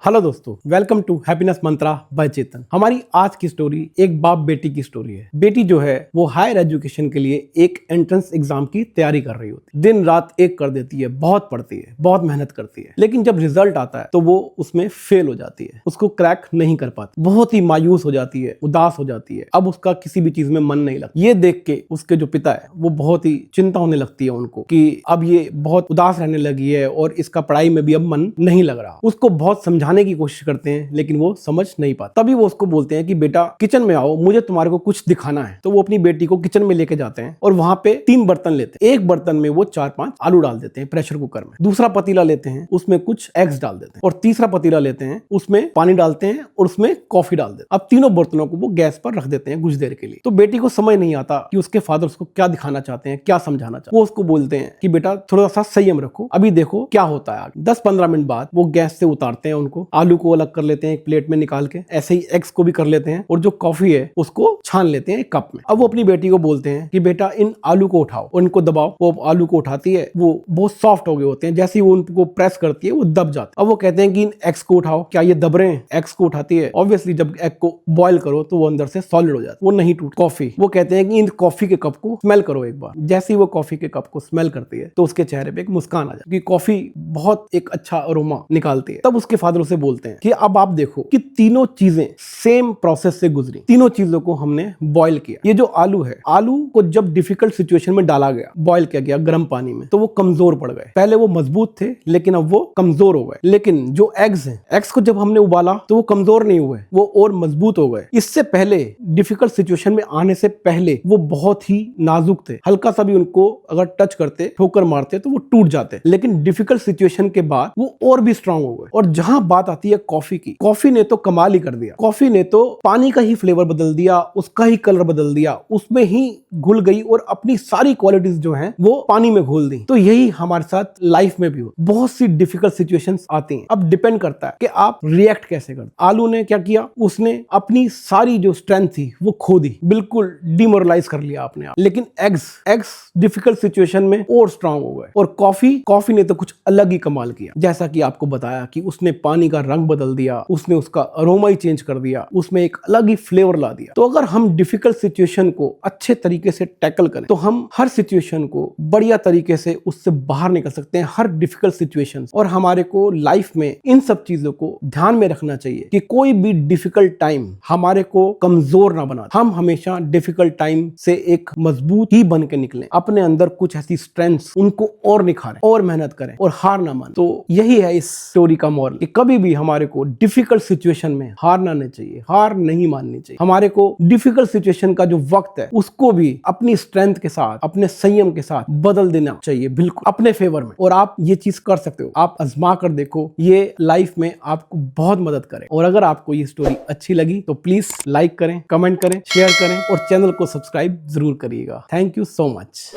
Hello दोस्तों, welcome to happiness mantra by Chetan. हमारी आज की स्टोरी एक बाप बेटी की स्टोरी है। बेटी जो है वो हायर एजुकेशन के लिए एक एंट्रेंस एग्जाम की तैयारी कर रही होती है। दिन रात एक कर देती है, बहुत पढ़ती है, बहुत मेहनत करती है, लेकिन जब रिजल्ट आता है तो वो उसमें फेल हो जाती है, उसको क्रैक नहीं कर पाती, बहुत ही मायूस हो जाती है, उदास हो जाती है। अब उसका किसी भी चीज में मन नहीं लगता। ये देख के उसके जो पिता है वो बहुत ही चिंता होने लगती है उनको कि अब ये बहुत उदास रहने लगी है और इसका पढ़ाई में भी अब मन नहीं लग रहा। उसको बहुत समझाने की कोशिश करते हैं लेकिन वो समझ नहीं पाता। तभी वो उसको बोलते हैं कि बेटा किचन में आओ, मुझे तुम्हारे को कुछ दिखाना है। तो वो अपनी बेटी को किचन में लेके जाते हैं और वहां पे 3 बर्तन लेते हैं। एक बर्तन में वो 4-5 आलू डाल देते हैं प्रेशर कुकर में। दूसरा पतीला लेते हैं, उसमें कुछ एग्स डाल देते हैं और तीसरा पतीला लेते हैं, उसमें पानी डालते हैं और उसमें कॉफी डाल देते हैं। अब तीनों बर्तनों को वो गैस पर रख देते हैं कुछ देर के लिए। तो बेटी को समझ नहीं आता कि उसके फादर उसको क्या दिखाना चाहते हैं, क्या समझाना चाहते हैं। वो उसको बोलते हैं कि बेटा थोड़ा सा संयम रखो, अभी देखो क्या होता है आगे। 10-15 मिनट बाद वो गैस से उतारते हैं उनको, आलू को अलग कर लेते हैं एक प्लेट में निकाल के, ऐसे ही एग्स को भी कर लेते हैं और जो कॉफी है उसको छान लेते हैं एक कप में। अब वो अपनी बेटी को बोलते हैं कि बेटा इन आलू को उठाओ और इनको दबाओ। वो आलू को उठाती है, वो बहुत सॉफ्ट हो गए होते हैं, जैसे ही वो उनको प्रेस करती है वो दब जाते हैं। अब वो कहते हैं कि इन एग्स को उठाओ, क्या ये दब रहे हैं? एग्स को उठाती है, ऑब्वियसली जब एग को बॉईल करो तो वो अंदर से सॉलिड हो जाता है, वो नहीं टूट। कॉफी, वो कहते हैं कि इन कॉफी के कप को स्मेल करो एक बार। जैसे ही वो कॉफी के कप को स्मेल करती है तो उसके चेहरे पे एक मुस्कान आ जाती है कि कॉफी बहुत एक अच्छा अरोमा निकालती है। तब उसके फादर उसे बोलते हैं कि अब आप देखो कि तीनों चीजें सेम प्रोसेस से गुजरी, तीनों चीजों को हमने बॉईल किया। ये जो आलू है, आलू को जब डिफिकल्ट सिचुएशन में डाला गया, बॉईल किया गया गर्म पानी में, तो वो कमजोर पड़ गए। पहले वो मजबूत थे लेकिन अब वो कमजोर हो गए। लेकिन जो एग्स हैं, एग्स को जब हमने उबाला तो वो कमजोर नहीं हुए, वो और मजबूत हो गए। इससे पहले डिफिकल्ट सिचुएशन में आने से पहले वो बहुत ही नाजुक थे, हल्का सा भी उनको अगर टच करते, ठोकर मारते तो वो टूट जाते। लेकिन डिफिकल्ट सिचुएशन के बाद वो और भी स्ट्रांग हो गए। और जहां बात आती है कॉफी की, कॉफी ने तो कमाल ही कर दिया। कॉफी ने तो पानी का ही फ्लेवर बदल दिया, उसका ही कलर बदल दिया, उसमें ही घुल गई और अपनी सारी क्वालिटीज जो हैं वो पानी में घोल दी। तो यही हमारे साथ लाइफ में भी हो, बहुत सी डिफिकल्ट सिचुएशंस आती हैं। अब डिपेंड करता है कि आप रिएक्ट कैसे करते। आलू ने क्या किया, उसने अपनी सारी जो स्ट्रेंथ थी वो खो दी, बिल्कुल डिमोरलाइज कर लिया अपने आप। लेकिन एग्स डिफिकल्ट सिचुएशन में और स्ट्रांग हो गए। और कॉफी ने तो कुछ अलग ही कमाल किया। जैसा कि आपको बताया कि उसने पानी का रंग बदल दिया, उसने उसका अरोमा ही चेंज कर दिया, उसमें एक अलग ही फ्लेवर ला दिया। तो अगर हम डिफिकल्ट सिचुएशन को अच्छे तरीके से टैकल करें तो हम हर सिचुएशन को बढ़िया तरीके से उससे बाहर निकल सकते हैं, हर डिफिकल्ट सिचुएशन। और हमारे को लाइफ में इन सब चीजों को ध्यान में रखना चाहिए कि कोई भी डिफिकल्ट टाइम हमारे को कमजोर ना बना। हम हमेशा डिफिकल्ट टाइम से एक मजबूत ही बन के निकलें, अपने अंदर कुछ ऐसी स्ट्रेंथ्स उनको और निखारें और मेहनत करें और हार ना माने। तो यही है इस स्टोरी का मोरल कि कभी भी हमारे को डिफिकल्ट सिचुएशन में हारना नहीं चाहिए, हार नहीं माननी चाहिए। हमारे को डिफिकल्ट सिचुएशन का जो वक्त है उसको भी अपनी स्ट्रेंथ के साथ, अपने संयम के साथ बदल देना चाहिए, बिल्कुल अपने फेवर में। और आप ये चीज कर सकते हो, आप आजमा कर देखो, ये लाइफ में आपको बहुत मदद करे। और अगर आपको ये स्टोरी अच्छी लगी तो प्लीज लाइक करें, कमेंट करें, शेयर करें और चैनल को सब्सक्राइब जरूर करिएगा। Thank you so much.